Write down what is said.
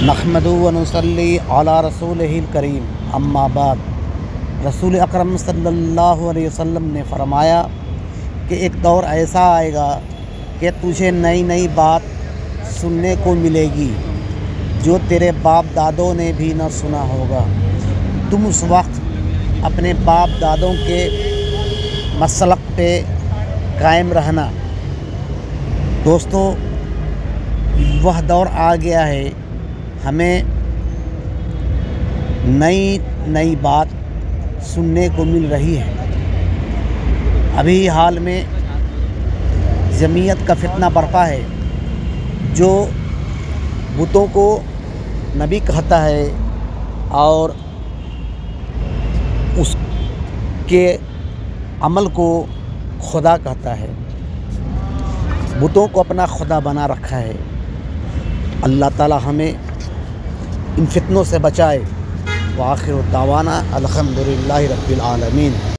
نحمد و نصلی علی رسولہ الکریم اما بعد۔ رسول اکرم صلی اللہ علیہ وسلم نے فرمایا کہ ایک دور ایسا آئے گا کہ تجھے نئی نئی بات سننے کو ملے گی جو تیرے باپ دادوں نے بھی نہ سنا ہوگا۔ تم اس وقت اپنے باپ دادوں کے مسلک پہ قائم رہنا۔ دوستو، وہ دور آ گیا ہے، ہمیں نئی نئی بات سننے کو مل رہی ہے۔ ابھی حال میں جمعیت کا فتنہ برپا ہے، جو بتوں کو نبی کہتا ہے اور اس کے عمل کو خدا کہتا ہے، بتوں کو اپنا خدا بنا رکھا ہے۔ اللہ تعالی ہمیں ان فتنوں سے بچائے۔ وآخر دعوانا الحمدللہ رب العالمین۔